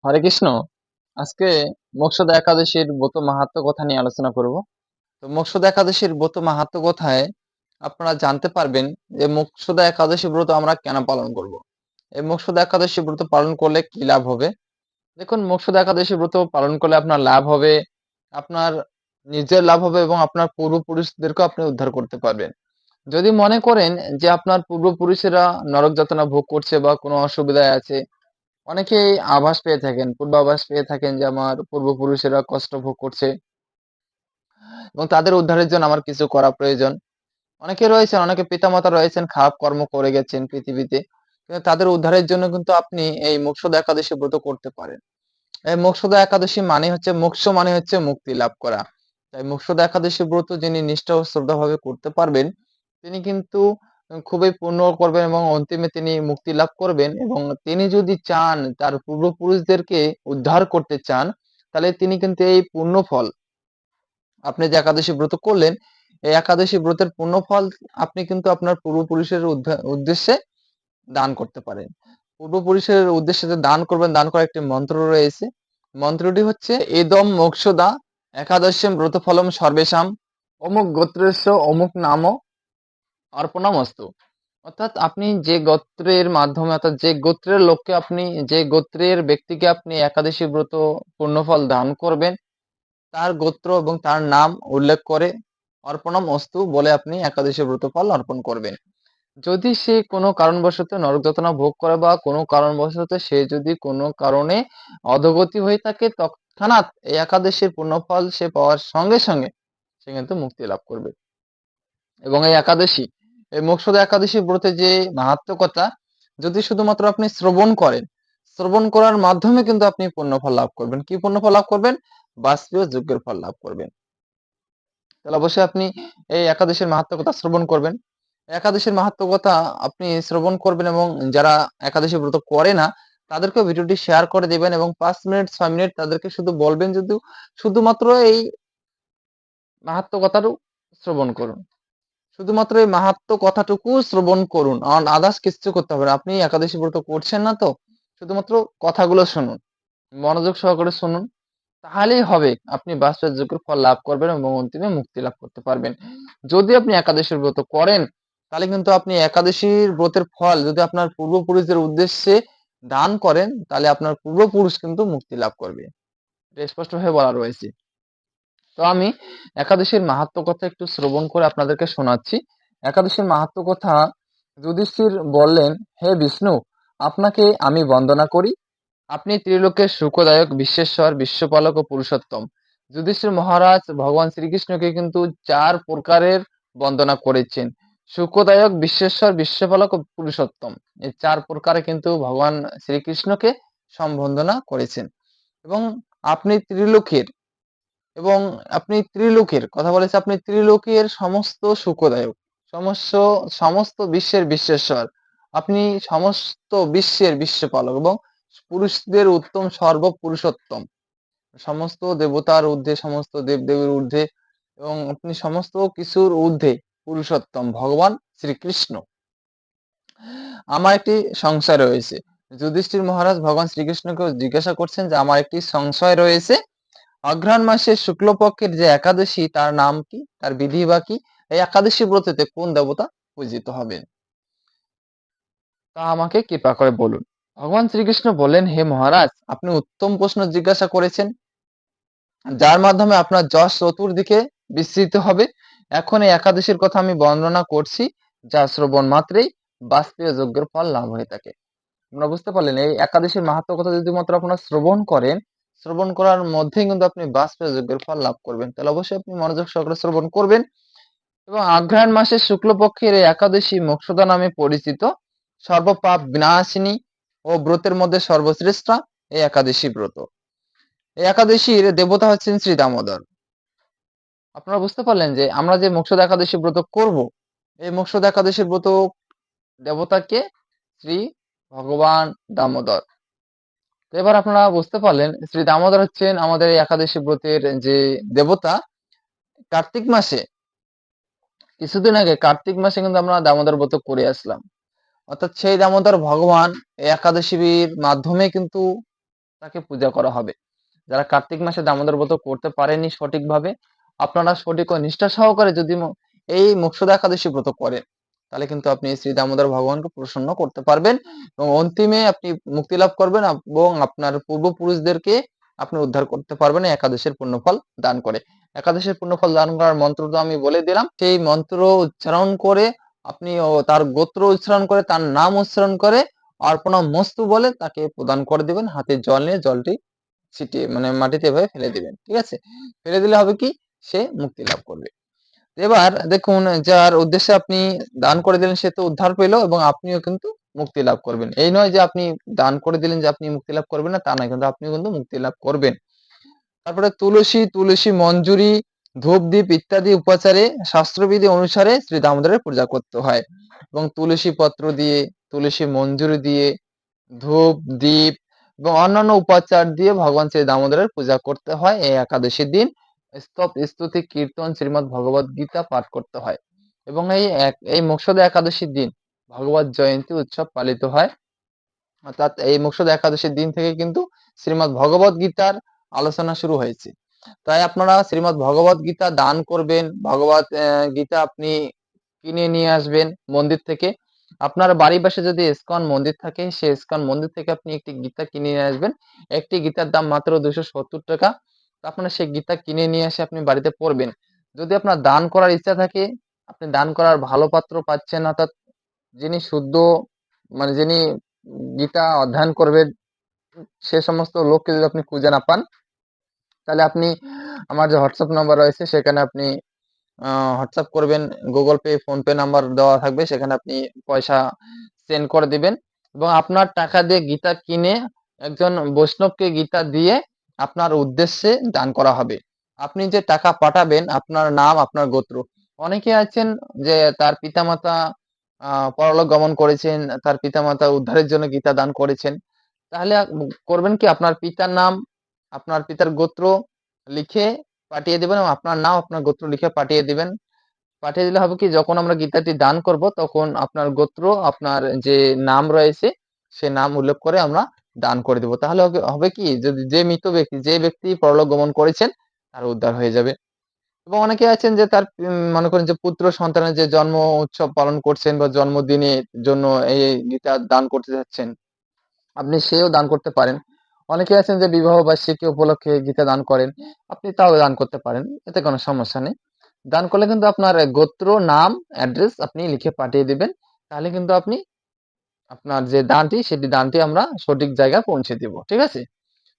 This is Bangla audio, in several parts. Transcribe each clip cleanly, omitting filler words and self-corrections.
হরে কৃষ্ণ। আজকে মোক্ষদা একাদশীর ব্রত মাহাত্ম্য কথা নিয়ে আলোচনা করব। তো মোক্ষদা একাদশীর ব্রত মাহাত্ম্য কথায় আপনারা জানতে পারবেন যে মোক্ষদা একাদশী ব্রত আমরা কেন পালন করব। এই মোক্ষদা একাদশী ব্রত পালন করলে কি লাভ হবে? দেখুন, মোক্ষদা একাদশী ব্রত পালন করলে আপনার লাভ হবে, আপনার নিজের লাভ হবে এবং আপনার পূর্বপুরুষদেরকেও আপনি উদ্ধার করতে পারবেন। যদি মনে করেন যে আপনার পূর্বপুরুষেরা নরক যাতনা ভোগ করছে বা কোনো অসুবিধায় আছে, অনেকেই আভাস পেয়ে থাকেন, পূর্বাভাস পেয়ে থাকেন যে আমার পূর্বপুরুষেরা কষ্ট ভোগ করছে এবং তাদের উদ্ধারের জন্য আমার কিছু করা প্রয়োজন। অনেকে রয়েছেন, অনেকে পিতামাতা রয়েছেন, খারাপ কর্ম করে গেছেন পৃথিবীতে, কিন্তু তাদের উদ্ধারের জন্য কিন্তু আপনি এই মোক্ষদা একাদশী ব্রত করতে পারেন। এই মোক্ষদা একাদশী মানে হচ্ছে, মোক্ষ মানে হচ্ছে মুক্তি লাভ করা। তাই মোক্ষদা একাদশী ব্রত যিনি নিষ্ঠা ও শ্রদ্ধা ভাবে করতে পারবেন, তিনি কিন্তু খুবই পুণ্য করবেন এবং অন্তিমে তিনি মুক্তি লাভ করবেন। এবং তিনি যদি চান তার পূর্বপুরুষদেরকে উদ্ধার করতে চান, তাহলে তিনি কিন্তু এই পুণ্য ফল, আপনি যে একাদশী ব্রত করলেন, এই একাদশী ব্রতের পুণ্য ফল আপনি কিন্তু আপনার পূর্বপুরুষের উদ্দেশ্যে দান করতে পারেন। পূর্বপুরুষের উদ্দেশ্যে যে দান করবেন, দান করার একটি মন্ত্র রয়েছে। মন্ত্রটি হচ্ছে এদম মোক্ষদা একাদশীম ব্রতফলম সর্বেশাম অমুক গোত্রস্য অমুক নাম অর্পণমস্তু। অর্থাৎ আপনি যে গোত্রের মাধ্যমে, অর্থাৎ যে গোত্রের লোককে আপনি, যে গোত্রের ব্যক্তিকে আপনি একাদশী ব্রত পুণ্যফল দান করবেন, তার গোত্র এবং তার নাম উল্লেখ করে অর্পণম অস্তু বলে আপনি একাদশী ব্রত ফল অর্পণ করবেন। যদি সে কোনো কারণবশত নরক যাতনা ভোগ করে বা কোনো কারণবশত সে যদি কোনো কারণে অধোগতি হয়ে থাকে, তৎক্ষণাৎ এই একাদশীর পুণ্যফল সে পাওয়ার সঙ্গে সঙ্গে সে কিন্তু মুক্তি লাভ করবে। এবং এই একাদশী, এই মোক্ষদা একাদশী ব্রতে যে মাহাত্ম্য কথা, যদি শুধুমাত্র আপনি শ্রবণ করেন, শ্রবণ করার মাধ্যমে কিন্তু আপনি পুণ্যফল লাভ করবেন। কি পুণ্যফল লাভ করবেন? বাষ্পীয় যজ্ঞের ফল লাভ করবেন। তাহলে অবশ্যই আপনি এই একাদশীর মাহাত্ম্য কথা শ্রবণ করবেন। একাদশীর মাহাত্ম্য কথা আপনি শ্রবণ করবেন এবং যারা একাদশী ব্রত করে না, তাদেরকেও ভিডিওটি শেয়ার করে দিবেন এবং 5 মিনিট 6 মিনিট তাদেরকে শুধু বলবেন, যদি শুধুমাত্র এই মাহাত্ম্য কথাটুকু শ্রবণ করুন, শুধুমাত্র এই মাহাত্ম্য কথাটুকু শ্রবণ করুন, আর আদার্স কিছু করতে হবে না। আপনি একাদশী ব্রত করছেন না, তো শুধুমাত্র কথাগুলো শুনুন, মনোযোগ সহকারে শুনুন, তাহলেই হবে, আপনি বাস্তব যজ্ঞের ফল লাভ করবেন এবং অন্তিমে মুক্তি লাভ করতে পারবেন। যদি আপনি একাদশীর ব্রত করেন, তাহলে কিন্তু আপনি একাদশীর ব্রতের ফল যদি আপনার পূর্বপুরুষদের উদ্দেশ্যে দান করেন, তাহলে আপনার পূর্বপুরুষ কিন্তু মুক্তি লাভ করবে। এটা স্পষ্টভাবে বলা রয়েছে। তো আমি একাদশীর মাহাত্ম্য কথা একটু শ্রবণ করে আপনাদেরকে শোনাচ্ছি। একাদশীর মাহাত্ম্য কথা, যুধিষ্ঠির বললেন, হে বিষ্ণু, আপনাকে আমি বন্দনা করি। আপনি ত্রিলোকের সুখদায়ক, বিশ্বেশ্বর, বিশ্বপালক ও পুরুষোত্তম। যুধিষ্ঠির মহারাজ ভগবান শ্রীকৃষ্ণকে কিন্তু 4 প্রকারের বন্দনা করেছেন। সুখদায়ক, বিশ্বেশ্বর, বিশ্বপালক ও পুরুষোত্তম, এই 4 প্রকারে কিন্তু ভগবান শ্রীকৃষ্ণকে সম্বন্ধনা করেছেন। এবং আপনি ত্রিলোকের, এবং আপনি ত্রিলোকের কথা বলেছে, আপনি ত্রিলোকের সমস্ত সুখদায়ক, সমস্ত সমস্ত বিশ্বের বিশ্বেশ্বর, আপনি সমস্ত বিশ্বের বিশ্বপালক এবং পুরুষদের উত্তম সর্বপুরুষোত্তম, সমস্ত দেবতার ঊর্ধ্বে, সমস্ত দেবদেবীর ঊর্ধ্বে এবং আপনি সমস্ত কিছুর ঊর্ধ্বে পুরুষোত্তম ভগবান শ্রীকৃষ্ণ। আমার একটি সংশয় রয়েছে। যুধিষ্ঠির মহারাজ ভগবান শ্রীকৃষ্ণকে জিজ্ঞাসা করছেন যে আমার একটি সংশয় রয়েছে, অঘ্রাণ মাসের শুক্লপক্ষের যে একাদশী, তার নাম কি, তার বিধি বা কি? এই একাদশী ব্রতেতে কোন দেবতা পূজিত হবেন, তা আমাকে কৃপা করে বলুন। ভগবান শ্রীকৃষ্ণ বললেন, হে মহারাজ, আপনি উত্তম প্রশ্ন জিজ্ঞাসা করেছেন, যার মাধ্যমে আপনার যশ চতুর্দিকে বিস্তৃত হবে। এখন এই একাদশীর কথা আমি বর্ণনা করছি, যা শ্রবণ মাত্রেই বাষ্পীয় যজ্ঞের ফল লাভ হয়ে থাকে। আপনারা বুঝতে পারলেন, এই একাদশীর মাহাত্ম্য কথা যদি মাত্র আপনারা শ্রবণ করেন, শ্রবণ করার মধ্যেই কিন্তু আপনি বাষ্পীয় যজ্ঞের ফল লাভ করবেন। তাহলে অবশ্যই আপনি মনোযোগ সহকারে শ্রবণ করবেন। এবং অঘ্রাণ মাসের শুক্লপক্ষের এই একাদশী মোক্ষদা নামে পরিচিত, সর্বপাপ বিনাশিনী ও ব্রতের মধ্যে সর্বশ্রেষ্ঠা এই একাদশী ব্রত। এই একাদশীর দেবতা হচ্ছেন শ্রী দামোদর। আপনারা বুঝতে পারলেন যে আমরা যে মোক্ষদা একাদশী ব্রত করব, এই মোক্ষদা একাদশী ব্রত দেবতাকে শ্রী ভগবান দামোদর। তো এবার আপনারা বুঝতে পারলেন, শ্রী দামোদর হচ্ছেন আমাদের এই একাদশী ব্রতের যে দেবতা। কার্তিক মাসে, কিছুদিন আগে কার্তিক মাসে কিন্তু আমরা দামোদর ব্রত করে আসলাম। অর্থাৎ সেই দামোদর ভগবান এই একাদশীর মাধ্যমে কিন্তু তাকে পূজা করা হবে। যারা কার্তিক মাসে দামোদর ব্রত করতে পারেনি সঠিকভাবে, আপনারা সঠিক ও নিষ্ঠা সহকারে যদি এই মোক্ষদা একাদশী ব্রত করেন, তাহলে কিন্তু আপনি শ্রী দামোদর ভগবানকে প্রসন্ন করতে পারবেন এবং অন্তিমে আপনি মুক্তি লাভ করবেন এবং আপনার পূর্বপুরুষদেরকে আপনি উদ্ধার করতে পারবেন এই একাদশীর পুণ্যফল দান করে। একাদশীর পুণ্যফল দান করার মন্ত্র তো আমি বলে দিলাম। সেই মন্ত্র উচ্চারণ করে আপনি তার গোত্র উচ্চারণ করে, তার নাম উচ্চারণ করে অর্পণা মস্তু বলে তাকে প্রদান করে দিবেন। হাতে জল নিয়ে জলটি ছিটিয়ে মানে মাটিতে এভাবে ফেলে দিবেন। ঠিক আছে? ফেলে দিলে হবে কি, সে মুক্তি লাভ করবে। এবার দেখুন, যার উদ্দেশ্যে আপনি দান করে দিলেন সে তো উদ্ধার পেল এবং আপনিও কিন্তু মুক্তি লাভ করবেন। এই নয় যে আপনি দান করে দিলেন যে আপনি মুক্তি লাভ করবেন না, তা নয়, কিন্তু আপনিও কিন্তু মুক্তি লাভ করবেন। তারপরে তুলসী মঞ্জুরি ধূপ দ্বীপ ইত্যাদি উপাচারে শাস্ত্রবিধি অনুসারে শ্রী দামোদরের পূজা করতে হয় এবং তুলসী পত্র দিয়ে, তুলসী মঞ্জুরি দিয়ে, ধূপ দ্বীপ এবং অন্যান্য উপাচার দিয়ে ভগবান শ্রী দামোদরের পূজা করতে হয়। এই একাদশীর দিন স্তব স্তুতি কীর্তন শ্রীমদ্ ভগবত গীতা পাঠ করতে হয় এবং এই মোক্ষদা একাদশীর দিন ভগবত জয়ন্তী উৎসব পালিত হয়। অর্থাৎ এই মোক্ষদা একাদশীর দিন থেকে কিন্তু শ্রীমদ্ ভগবত গীতার আলোচনা শুরু হয়েছে। তাই আপনারা শ্রীমদ্ ভগবত গীতা দান করবেন। ভগবত গীতা আপনি কিনে নিয়ে আসবেন মন্দির থেকে। আপনার বাড়ির পাশে যদি ইসকন মন্দির থাকে, সেই ইসকন মন্দির থেকে আপনি একটি গীতা কিনে নিয়ে আসবেন। একটি গীতার দাম মাত্র 270 টাকা। আপনারা সেই গীতা কিনে নিয়ে এসে আপনি বাড়িতে পড়বেন। যদি আপনার দান করার ইচ্ছা থাকে, আপনি দান করার ভালো পাত্র পাচ্ছেন, অর্থাৎ যিনি শুদ্ধ মানে যিনি গীতা অধ্যয়ন করবেন, সে সমস্ত লোককে যদি আপনি খুঁজে না পান, তাহলে আপনি আমার যে হোয়াটসঅ্যাপ নাম্বার রয়েছে সেখানে আপনি হোয়াটসঅ্যাপ করবেন। গুগল পে, ফোনপে নাম্বার দেওয়া থাকবে, সেখানে আপনি পয়সা সেন্ড করে দিবেন এবং আপনার টাকা দিয়ে গীতা কিনে একজন বৈষ্ণবকে গীতা দিয়ে আপনার উদ্দেশ্যে দান করা হবে। আপনি যে টাকা পাঠাবেন, আপনার নাম, আপনার গোত্র। অনেকে আছেন যে তার পিতামাতা পরলোক গমন করেছেন, তার পিতামাতা উদ্ধারের জন্য গীতা দান করেছেন। তাহলে করবেন কি, আপনার পিতার নাম, আপনার পিতার গোত্র লিখে পাঠিয়ে দিবেন এবং আপনার নাম, আপনার গোত্র লিখে পাঠিয়ে দিবেন। পাঠিয়ে দিলে হবে কি, যখন আমরা গীতাটি দান করব তখন আপনার গোত্র, আপনার যে নাম রয়েছে সে নাম উল্লেখ করে আমরা দান করে দেব। তাহলে হবে কি, যদি যে মৃত ব্যক্তি, যে ব্যক্তি পরলোক গমন করেছেন, তার উদ্ধার হয়ে যাবে। এবং অনেকে আছেন যে তার মনে করেন যে পুত্র সন্তানের যে জন্ম উৎসব পালন করছেন বা জন্মদিনের জন্য এই গীতা দান করতে যাচ্ছেন, আপনি সেও দান করতে পারেন। অনেকে আছেন যে বিবাহ বার্ষিকী উপলক্ষে গীতা দান করেন, আপনি তাও দান করতে পারেন, এতে কোনো সমস্যা নেই। দান করলে কিন্তু আপনার গোত্র, নাম, অ্যাড্রেস আপনি লিখে পাঠিয়ে দিবেন। তাহলে কিন্তু আপনি আপনার যে দানটি, সেটি দানটি আমরা সঠিক জায়গায় পৌঁছে দিব। ঠিক আছে?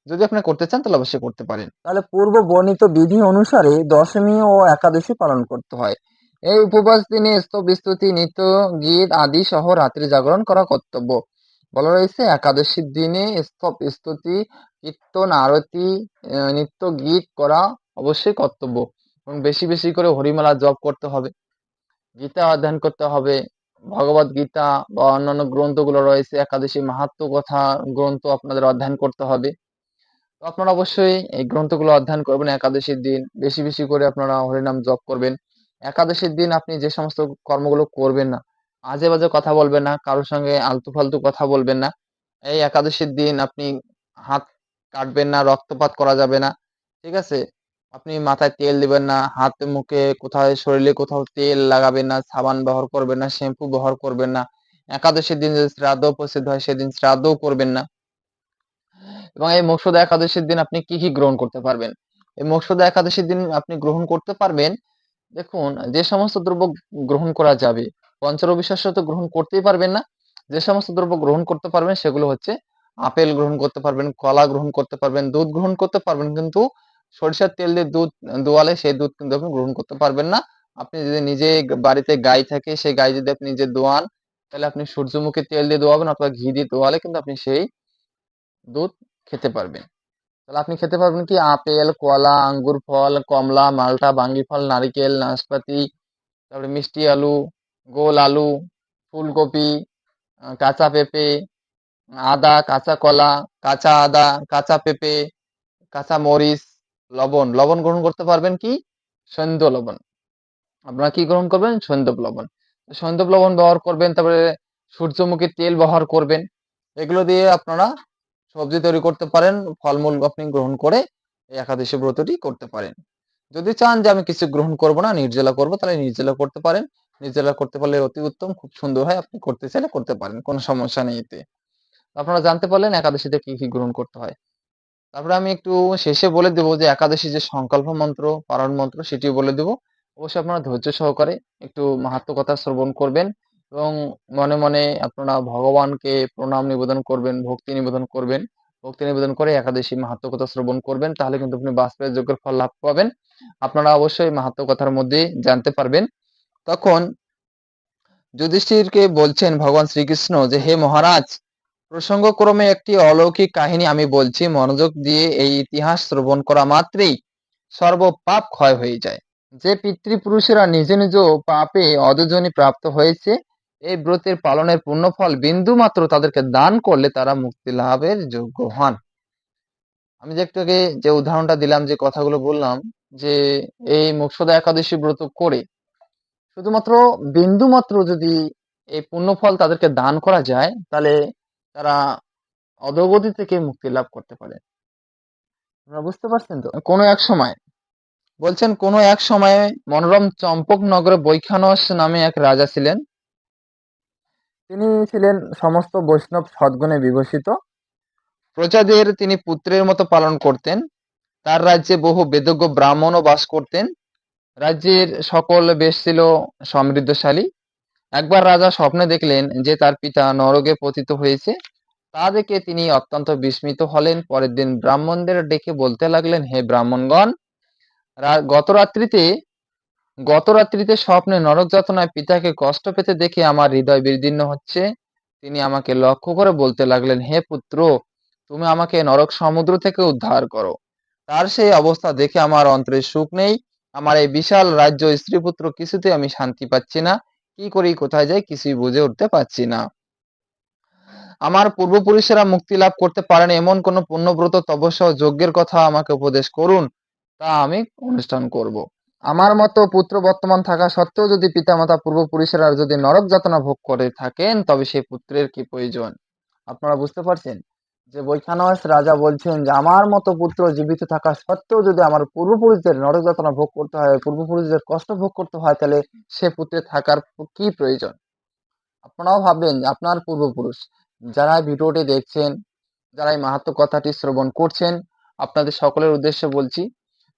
যদি আপনি করতে চান তাহলে অবশ্যই করতে পারেন। তাহলে পূর্ব বর্ণিত বিধি অনুসারে দশমী ও একাদশী পালন করতে হয়। এই উপবাস দিনে স্তব স্তুতি নৃত্য গীত আদি সহ রাত্রি জাগরণ করা কর্তব্য। বলা রয়েছে একাদশীর দিনে স্তব স্তুতি কীর্তন আরতি নৃত্য গীত করা অবশ্যই কর্তব্য এবং বেশি বেশি করে হরিমালা জপ করতে হবে, গীতা অধ্যয়ন করতে হবে, ভগবত গীতা বা অন্যান্য গ্রন্থগুলো রয়েছে, একাদশী মাহাত্ম্য কথা গ্রন্থ আপনাদের অধ্যয়ন করতে হবে। তো আপনারা অবশ্যই এই গ্রন্থগুলো অধ্যয়ন করবেন। একাদশীর দিন বেশি বেশি করে আপনারা হরিনাম জপ করবেন। একাদশীর দিন আপনি যে সমস্ত কর্মগুলো করবেন না, আজে বাজে কথা বলবেন না, কারোর সঙ্গে আলতু ফালতু কথা বলবেন না। এই একাদশীর দিন আপনি হাত কাটবেন না, রক্তপাত করা যাবে না। ঠিক আছে? আপনি মাথায় তেল দিবেন না, হাতে মুখে কোথাও শরীরে কোথাও তেল লাগাবেন না, সাবান ব্যবহার করবেন না, শ্যাম্পু ব্যবহার করবেন না। একাদশীর দিন যদি শ্রাদ্ধ উপস্থিত হয় সেদিন শ্রাদ্ধও করবেন না। এবং এই মোক্ষদা একাদশীর দিন আপনি কি কি গ্রহণ করতে পারবেন? এই মোক্ষদা একাদশীর দিন আপনি গ্রহণ করতে পারবেন, দেখুন, যে সমস্ত দ্রব্য গ্রহণ করা যাবে, পঞ্চরবি শস্য তো গ্রহণ করতেই পারবেন না। যে সমস্ত দ্রব্য গ্রহণ করতে পারবেন সেগুলো হচ্ছে আপেল গ্রহণ করতে পারবেন, কলা গ্রহণ করতে পারবেন, দুধ গ্রহণ করতে পারবেন, কিন্তু সরিষার তেল দিয়ে দুধ দোয়ালে সেই দুধ কিন্তু আপনি গ্রহণ করতে পারবেন না। আপনি যদি নিজে বাড়িতে গাই থাকে, সেই গাই যদি আপনি নিজে দোয়ান, তাহলে আপনি সূর্যমুখী তেল দিয়ে দোয়াবেন অথবা ঘি দিয়ে দোয়ালে কিন্তু আপনি সেই দুধ খেতে পারবেন। তাহলে আপনি খেতে পারবেন কি, আপেল, কলা, আঙ্গুর ফল, কমলা, মালটা, বাঙ্গি ফল, নারিকেল, নাশপাতি, তারপরে মিষ্টি আলু, গোল আলু, ফুলকপি, কাঁচা পেঁপে, আদা, কাঁচা কলা, কাঁচা আদা, কাঁচা পেঁপে, কাঁচা মরিচ, লবণ। লবণ গ্রহণ করতে পারবেন কি, সৈন্ধব লবণ। আপনারা কি গ্রহণ করবেন, সৈন্ধব লবণ। সৈন্ধব লবণ ব্যবহার করবেন, তারপরে সূর্যমুখী তেল ব্যবহার করবেন। এগুলো দিয়ে আপনারা সবজি তৈরি করতে পারেন, ফলমূল আপনি গ্রহণ করে এই একাদশী ব্রতটি করতে পারেন। যদি চান যে আমি কিছু গ্রহণ করব না, নির্জলা করব, তাহলে নির্জলা করতে পারেন। নির্জলা করতে পারলে অতি উত্তম, খুব সুন্দর হয়। আপনি করতে চাইলে করতে পারেন, কোনো সমস্যা নেই এতে। আপনারা জানতে পারলেন একাদশীতে কি কি গ্রহণ করতে হয়। তারপরে আমি একটু শেষে বলে দেব যে একাদশী যে সংকল্প মন্ত্র, পারণ মন্ত্র, সেটিও বলে দেব। অবশ্যই আপনারা ধৈর্য সহকারে একটু মাহাত্ম্য কথা শ্রবণ করবেন এবং মনে মনে আপনারা ভগবানকে প্রণাম নিবেদন করবেন, ভক্তি নিবেদন করবেন। ভক্তি নিবেদন করে একাদশী মাহাত্ম্য কথা শ্রবণ করবেন, তাহলে কিন্তু আপনি বাস্তবের যজ্ঞের ফল লাভ পাবেন। আপনারা অবশ্যই মাহাত্ম্য কথার মধ্যে জানতে পারবেন। তখন যুধিষ্ঠিরকে বলছেন ভগবান শ্রীকৃষ্ণ যে, হে মহারাজ, প্রসঙ্গক্রমে একটি অলৌকিক কাহিনী আমি বলছি, মনোযোগ দিয়ে এই ইতিহাস শ্রবণ করা মাত্রেই সর্ব পাপ ক্ষয় হয়ে যায়। যে পিতৃপুরুষেরা নিজ নিজ পাপে অধোজনি প্রাপ্ত হয়েছে, এই ব্রতের পালনের পুণ্যফল বিন্দু মাত্র তাদেরকে দান করলে তারা মুক্তি লাভের যোগ্য হন। আমি যে একটু আগে যে উদাহরণটা দিলাম, যে কথাগুলো বললাম, যে এই মোক্ষদা একাদশী ব্রত করে শুধুমাত্র বিন্দু মাত্র যদি এই পুণ্যফল তাদেরকে দান করা যায়, তাহলে তারা অধোগতি থেকে মুক্তি লাভ করতে পারে। আপনারা বুঝতে পারছেন তো? কোনো এক সময়ে মনোরম চম্পক নগরে বৈখানস নামে এক রাজা ছিলেন। তিনি ছিলেন সমস্ত বৈষ্ণব সদ্গুণে বিভূষিত। প্রজাদের তিনি পুত্রের মতো পালন করতেন। তার রাজ্যে বহু বেদজ্ঞ ব্রাহ্মণও বাস করতেন। রাজ্যের সকল বেশ ছিল সমৃদ্ধশালী। একবার রাজা স্বপ্নে দেখলেন যে তার পিতা নরকে পতিত হয়েছে। তা দেখে তিনি অত্যন্ত বিস্মিত হলেন। পরের দিন ব্রাহ্মণদের ডেকে বলতে লাগলেন, হে ব্রাহ্মণগণ, গত রাত্রিতে স্বপ্নে নরক যাতনায় পিতাকে কষ্ট পেতে দেখে আমার হৃদয় বিদীর্ণ হচ্ছে। তিনি আমাকে লক্ষ্য করে বলতে লাগলেন, হে পুত্র, তুমি আমাকে নরক সমুদ্র থেকে উদ্ধার করো। তার সেই অবস্থা দেখে আমার অন্তরে সুখ নেই। আমার এই বিশাল রাজ্য, স্ত্রী পুত্র, কিছুতে আমি শান্তি পাচ্ছি না। কি করি, কোথায় যাই, কিছুই বুঝে উঠতে পারছি না। আমার পূর্বপুরুষেরা মুক্তি লাভ করতে পারেন এমন কোন পুণ্যব্রত, তপস্যা ও যজ্ঞের কথা আমাকে উপদেশ করুন, তা আমি অনুষ্ঠান করব। আমার মতো পুত্র বর্তমান থাকা সত্ত্বেও যদি পিতামাতা পূর্বপুরুষেরা যদি নরক যাতনা ভোগ করে থাকেন, তবে সেই পুত্রের কি প্রয়োজন? আপনারা বুঝতে পারছেন যে বৈখানস রাজা বলছেন যে আমার মতো পুত্র জীবিত থাকা সত্ত্বেও যদি আমার পূর্বপুরুষদের নরক যাতনা ভোগ করতে হয়, পূর্বপুরুষদের কষ্ট ভোগ করতে হয়, তাহলে সে পুত্রে থাকার কি প্রয়োজন? আপনারাও ভাববেন যে আপনার পূর্বপুরুষ যারা ভিডিওটি দেখছেন, যারা এই মাহাত্ম্য কথাটি শ্রবণ করছেন, আপনাদের সকলের উদ্দেশ্যে বলছি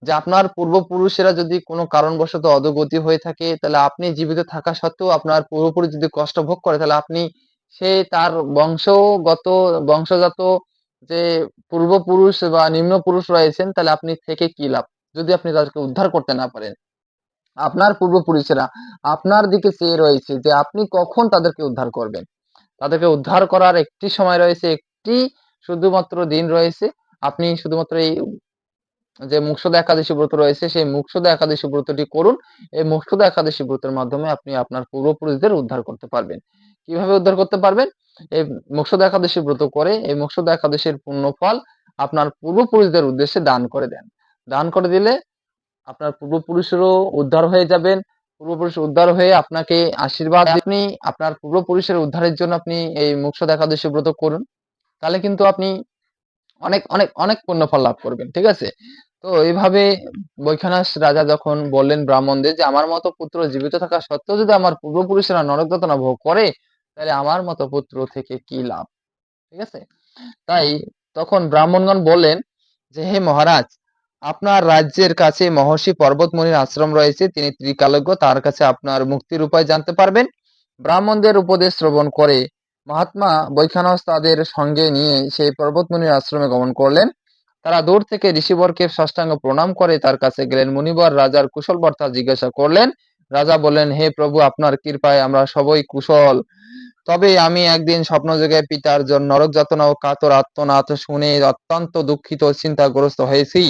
যে আপনার পূর্বপুরুষেরা যদি কোনো কারণবশত অধোগতি হয়ে থাকে, তাহলে আপনি জীবিত থাকা সত্ত্বেও আপনার পূর্বপুরুষ যদি কষ্ট ভোগ করে, তাহলে আপনি সে তার বংশজাত যে পূর্বপুরুষ বা নিম্ন পুরুষ রয়েছেন, তাহলে আপনি থেকে কি লাভ যদি আপনি তাদেরকে উদ্ধার করতে না পারেন? আপনার পূর্বপুরুষেরা আপনার দিকে চেয়ে রয়েছে যে আপনি কখন তাদেরকে উদ্ধার করবেন। তাদেরকে উদ্ধার করার একটি সময় রয়েছে, একটি শুধুমাত্র দিন রয়েছে। আপনি শুধুমাত্র এই যে মুক্ষদা একাদশী ব্রত রয়েছে, সেই মুক্ষদা একাদশী ব্রতটি করুন। এই মুক্ষদা একাদশী ব্রতের মাধ্যমে আপনি আপনার পূর্বপুরুষদের উদ্ধার করতে পারবেন। কিভাবে উদ্ধার করতে পারবেন? এই মুক্ষদা একাদশী ব্রত করে এই মুক্ষদা একাদশীর পুণ্য ফল আপনার পূর্বপুরুষদের উদ্দেশ্যে দান করে দেন। দান করে দিলে আপনার পূর্বপুরুষেরও উদ্ধার হয়ে যাবেন। পূর্বপুরুষ উদ্ধার হয়ে আপনাকে আশীর্বাদ, আপনি আপনার পূর্বপুরুষের উদ্ধারের জন্য আপনি এই মুক্ষদা একাদশী ব্রত করুন। তাহলে কিন্তু আপনি অনেক অনেক অনেক পুণ্যফল লাভ করবেন। ঠিক আছে? তো এইভাবে বৈখানস রাজা যখন বললেন ব্রাহ্মণদের যে আমার মতো পুত্র জীবিত থাকা সত্ত্বেও যদি আমার পূর্বপুরুষেরা নরক যাতনা ভোগ করে, তাহলে আমার মতো পুত্র থেকে কি লাভ? ঠিক আছে? তাই তখন ব্রাহ্মণগণ বললেন যে, হে মহারাজ, আপনার রাজ্যের কাছে মহর্ষি পর্বতমুনির আশ্রম রয়েছে। তিনি ত্রিকালজ্ঞ, তার কাছে আপনার মুক্তির উপায় জানতে পারবেন। ব্রাহ্মণদের উপদেশ শ্রবণ করে মহাত্মা বৈখানস তাদের সঙ্গে নিয়ে সেই পর্বতমুনির আশ্রমে গমন করলেন। তারা দূর থেকে ঋষিবরকে সাষ্টাঙ্গ প্রণাম করে তার কাছে গেলেন। মুনিবর রাজার কুশল বার্তা জিজ্ঞাসা করলেন। রাজা বললেন, হে প্রভু, আপনার কৃপায় আমরা সবাই কুশল। তবে আমি একদিন স্বপ্নযোগে পিতার জন্য নরক যাতনা ও কাতর আর্তনাদ শুনে অত্যন্ত দুঃখিত ও চিন্তাগ্রস্ত হয়েছি।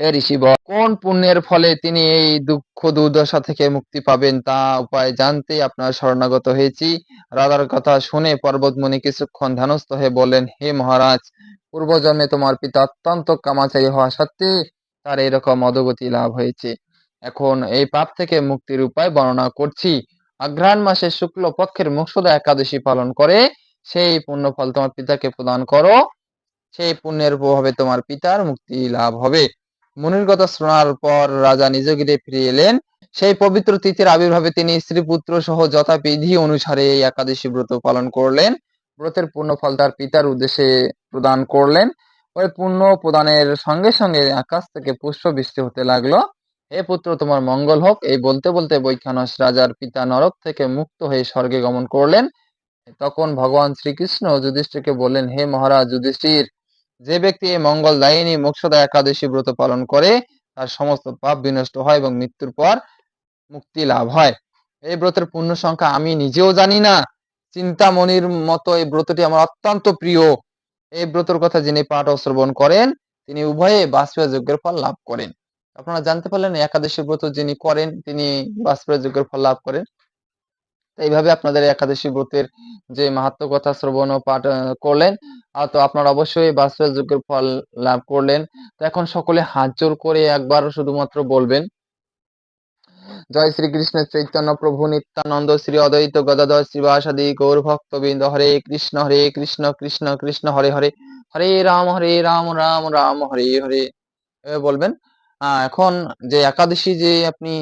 হে ঋষিবর, কোন পুণ্যের ফলে তিনি এই দুঃখ দুর্দশা থেকে মুক্তি পাবেন, তা উপায় জানতে আপনার শরণাগত হয়েছি। রাজার কথা শুনে পর্বতমুনি কিছুক্ষণ ধ্যানস্থ হয়ে বললেন, হে মহারাজ, পূর্বজন্মে তোমার পিতা অত্যন্ত কামাচারী হওয়া সত্ত্বে তার এরকম অধোগতি লাভ হয়েছে। এখন এই পাপ থেকে মুক্তির উপায় বর্ণনা করছি। অঘ্রাণ মাসের শুক্ল পক্ষের মোক্ষদা একাদশী পালন করে সেই পুণ্যফল তোমার পিতাকে প্রদান করো। সেই পুণ্যের প্রভাবে তোমার পিতার মুক্তি লাভ হবে। মুনির কথা শোনার পর রাজা নিজ গৃহে ফিরে এলেন। সেই পবিত্র তিথির আবির্ভাবে তিনি স্ত্রী পুত্র সহ যথাবিধি অনুসারে এই একাদশী ব্রত পালন করলেন। ব্রতের পূর্ণ ফল তার পিতার উদ্দেশ্যে প্রদান করলেন। ওই পুণ্য প্রদানের সঙ্গে সঙ্গে আকাশ থেকে পুষ্প বৃষ্টি হতে লাগলো। হে পুত্র, তোমার মঙ্গল হোক। এই বলতে বলতে বৈখানস রাজার পিতা নরক থেকে মুক্ত হয়ে স্বর্গে গমন করলেন। তখন ভগবান শ্রীকৃষ্ণ যুধিষ্ঠিরকে বললেন, হে মহারাজ যুধিষ্ঠির, যে ব্যক্তি এই মঙ্গলদায়িনী মোক্ষদা একাদশী ব্রত পালন করে তার সমস্ত পাপ বিনষ্ট হয় এবং মৃত্যুর পর মুক্তি লাভ হয়। এই ব্রতের পূর্ণ সংখ্যা আমি নিজেও জানি না। চিন্তামণির মতো এই ব্রতটি আমার অত্যন্ত প্রিয়। এই ব্রতের কথা যিনি পাঠ ও শ্রবণ করেন তিনি উভয়ে বাষ্পীয় যজ্ঞের ফল লাভ করেন। আপনারা জানতে পারলেন একাদশী ব্রত যিনি করেন তিনি বাষ্পীয় যজ্ঞের ফল লাভ করেন। এইভাবে আপনাদের একাদশী ব্রতের যে মাহাত্ম্য কথা শ্রবণ ও পাঠ করলেন, তো আপনারা অবশ্যই বাষ্পীয় যজ্ঞের ফল লাভ করলেন। তো এখন সকলে হাত জোর করে একবার শুধুমাত্র বলবেন, জয় শ্রীকৃষ্ণ চৈতন্য প্রভু নিত্যানন্দ শ্রী অদ্বৈত গদাধর শ্রীবাসাদি গৌর ভক্তবৃন্দ, হরে কৃষ্ণ কৃষ্ণ কৃষ্ণ হরে হরে, হরে রাম রাম রাম হরে হরে, এভাবে বলবেন। এখন যে একাদশী যে আপনি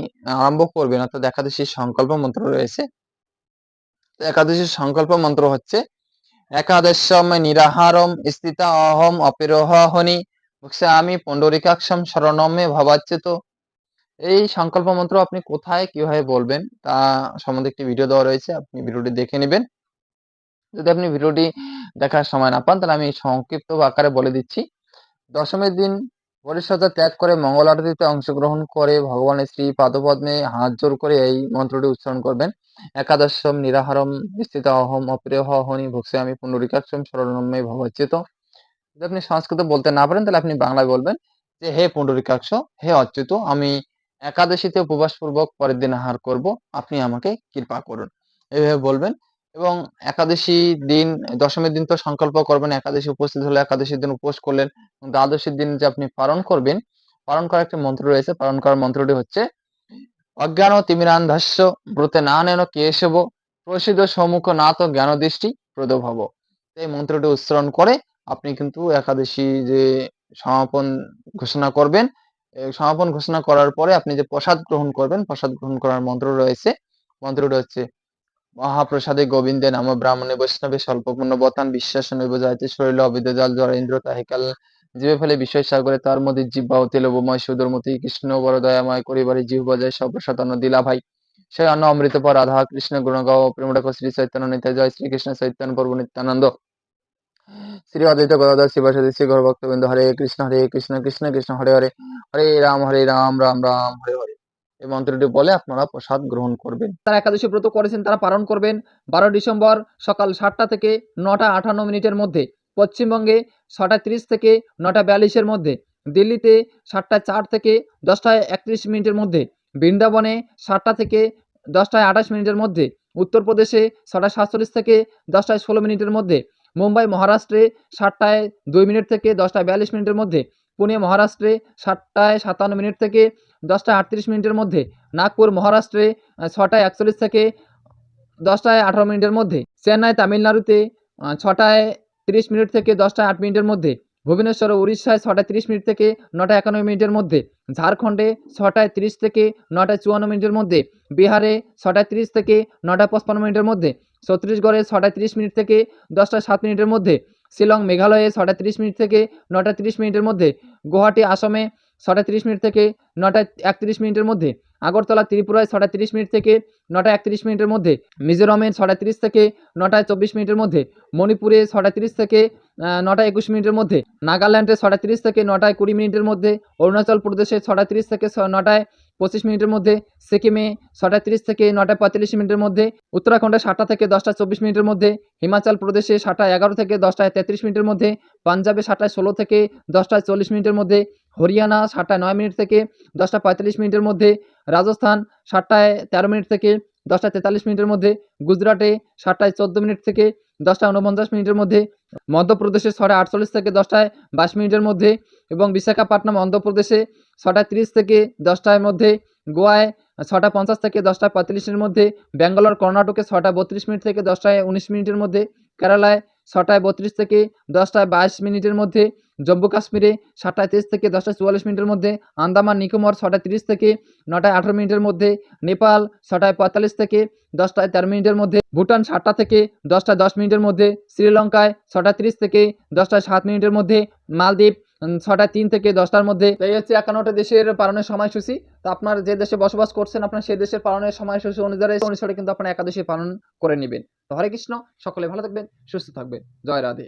আরম্ভ করবেন, অর্থাৎ একাদশীর সংকল্প মন্ত্র রয়েছে। একাদশীর সংকল্প মন্ত্র হচ্ছে, একাদশম নিরাহারম স্থিতা অহম অপিরোহনি ভক্ষ্যামি পুণ্ডরিকাক্ষম শরণম মে ভবাচ্যুত। এই সংকল্প মন্ত্র আপনি কোথায় কিভাবে বলবেন তা সম্বন্ধে একটি ভিডিও দেওয়া রয়েছে, আপনি ভিডিওটি দেখে নেবেন। যদি আপনি ভিডিওটি দেখার সময় না পান তাহলে আমি সংক্ষিপ্ত আকারে বলে দিচ্ছি। দশমীর দিন পরিচর্যা ত্যাগ করে মঙ্গল আরতিতে অংশগ্রহণ করে ভগবানের শ্রী পাদপদ্মে হাত জোর করে এই মন্ত্রটি উচ্চারণ করবেন। একাদশম নিরাহারম স্থিত অহম অপ্রিয়হনি ভক্ষ্যামি পুণ্ডরিকাক্ষম শরণম মে ভবাচ্যুত। যদি আপনি সংস্কৃত বলতে না পারেন তাহলে আপনি বাংলায় বলবেন যে, হে পুণ্ডরিকাক্ষ, হে অচ্যুত, আমি একাদশীতে উপবাস পূর্বক পরের দিন আহার করব, আপনি আমাকে কৃপা করুন, এইভাবে বলবেন। এবং একাদশী দিন, দশমীর দিন তো সংকল্প করবেন, একাদশী উপস্থিত হলে একাদশীর দিন উপোস করলেন, দ্বাদশীর দিন যে আপনি পালন করবেন, পালন করার একটা মন্ত্র রয়েছে। পালন করার মন্ত্রটি হচ্ছে, অজ্ঞান তিমিরান্ধস্য ব্রতে না নেন কেশব প্রসিদ্ধ সম্মুখ না তো জ্ঞান দৃষ্টি প্রদভব। এই মন্ত্রটি উচ্চারণ করে আপনি কিন্তু একাদশী যে সমাপন ঘোষণা করবেন। সমাপন ঘোষণা করার পরে আপনি যে প্রসাদ গ্রহণ করবেন, প্রসাদ গ্রহণ করার মন্ত্র রয়েছে। মন্ত্রটি হচ্ছে, মহাপ্রসাদে গোবিন্দে নাম ব্রাহ্মণে বৈষ্ণবে স্বল্প পুণ্যবতান বিশ্বাস নৈব যাইতে শরীর অবিদ্য জল জরেন্দ্র তাহিকাল জীবে ফেলে বিষয় সাগরে তার মধ্যে জিহ্বা অতি লোভময় সুদরমতি কৃষ্ণ বড় দয়াময় করিবারে জিহ্ব বজায় সপ্রসাদ অন্ন দিলা ভাই সে অন্ন অমৃত পর রাধা কৃষ্ণ গুণগাও প্রেমডাক শ্রী চৈতন্য নিত্য জয় শ্রীকৃষ্ণ চৈতন্য প্রভু নিত্যানন্দ শ্রী অদ্বৈত গদাধর শিবাসাদি শ্রী গৌর ভক্তবৃন্দ, হরে কৃষ্ণ কৃষ্ণ কৃষ্ণ হরে হরে, হরে রাম রাম রাম হরে হরে। এই মন্ত্রটি বলে আপনারা প্রসাদ গ্রহণ করবেন। তারা একাদশী ব্রত করেছেন তারা পালন করবেন 12 ডিসেম্বর সকাল 7টা থেকে 9টা 58 মিনিটের মধ্যে, পশ্চিমবঙ্গে 6টা 30 থেকে 9টা 42-এর মধ্যে, দিল্লিতে 7টা 4 থেকে 10টা 31 মিনিটের মধ্যে, বৃন্দাবনে 7টা থেকে 10টা 28 মিনিটের মধ্যে, উত্তরপ্রদেশে 6টা 47 থেকে 10টা 16 মিনিটের মধ্যে, মুম্বাই মহারাষ্ট্রে 7টায় 2 মিনিট থেকে 10টা 42 মিনিটের মধ্যে, পুনে মহারাষ্ট্রে 7টায় 57 মিনিট থেকে 10টা 38 মিনিটের মধ্যে, নাগপুর মহারাষ্ট্রে 6টায় 41 থেকে 10টায় 18 মিনিটের মধ্যে, চেন্নাই তামিলনাড়ুতে 6টায় 30 মিনিট থেকে 10টায় 8 মিনিটের মধ্যে, ভুবনেশ্বর ও উড়িষ্যায় 6টায় 30 মিনিট থেকে 9টা 91 মিনিটের মধ্যে, ঝাড়খণ্ডে 6টায় 30 থেকে 9টায় 54 মিনিটের মধ্যে, বিহারে 6টায় 30 থেকে 9টায় 55 মিনিটের মধ্যে, ছত্তিশগড়ে 6টায় 30 মিনিট থেকে 10টায় 7 মিনিটের মধ্যে, শিলং মেঘালয়ে 6টায় 30 মিনিট থেকে 9টায় 30 মিনিটের মধ্যে, গুয়াহাটি আসামে 6টায় 30 মিনিট থেকে 9টায় 31 মিনিটের মধ্যে, আগরতলা ত্রিপুরায় 6টায় 30 মিনিট থেকে 9টায় 31 মিনিটের মধ্যে, মিজোরামে 6টায় 30 থেকে 9টায় 24 মিনিটের মধ্যে, মণিপুরে 6টায় 30 থেকে 9টায় 21 মিনিটের মধ্যে, নাগাল্যান্ডে 6টায় 30 থেকে 9টায় 20 মিনিটের মধ্যে, অরুণাচল প্রদেশে 6টায় 30 থেকে 9টায় 25 মিনিটের মধ্যে, সিকিমে 6টায় 30 থেকে 9টায় 45 মিনিটের মধ্যে, উত্তরাখণ্ডে 7টা থেকে 10টা 24 মিনিটের মধ্যে, হিমাচল প্রদেশে 7টায় 11 থেকে 10টায় 33 মিনিটের মধ্যে, পাঞ্জাবে 7টায় 16 থেকে 10টায় 40 মিনিটের মধ্যে, হরিয়ানা 7টায় 9 মিনিট থেকে 10টা 45 মিনিটের মধ্যে, রাজস্থান 7টায় 13 মিনিট থেকে 10টা 43 মিনিটের মধ্যে, গুজরাটে 7টায় 14 মিনিট থেকে 10টা 49 মিনিটের মধ্যে, মধ্যপ্রদেশে 6টায় 48 থেকে 10টায় 22 মিনিটের মধ্যে, এবং বিশাখাপট্টনম অন্ধ্রপ্রদেশে 6টায় 30 থেকে 10টার মধ্যে, গোয়ায় 6টা 50 থেকে 10টা 45-এর মধ্যে, ব্যাঙ্গালোর কর্ণাটকে 6টা 32 মিনিট থেকে 10টায় 19 মিনিটের মধ্যে, কেরালায় 6:32 থেকে 10:22 মধ্যে, জম্মু কাশ্মীরে 7:23 থেকে 10:44 মধ্যে, আন্দামান নিকোবর 6:30 থেকে 9:18 মধ্যে, নেপাল 6:45 থেকে 10:13 মধ্যে, ভুটান 7টা থেকে 10:10 মধ্যে, শ্রীলঙ্কায় 6:30 থেকে 10:07 মধ্যে, মালদ্বীপ 6:03 থেকে 10টার মধ্যে। তো এই হচ্ছে 51টা দেশের পালনের সময়সূচি। তো আপনার যে দেশে বসবাস করছেন আপনার সেই দেশের পালনের সময়সূচি অনুসারে কিন্তু আপনার একাদশী পালন করে নেবেন। তো হরে কৃষ্ণ, সকলে ভালো থাকবেন, সুস্থ থাকবেন। জয় রাধে।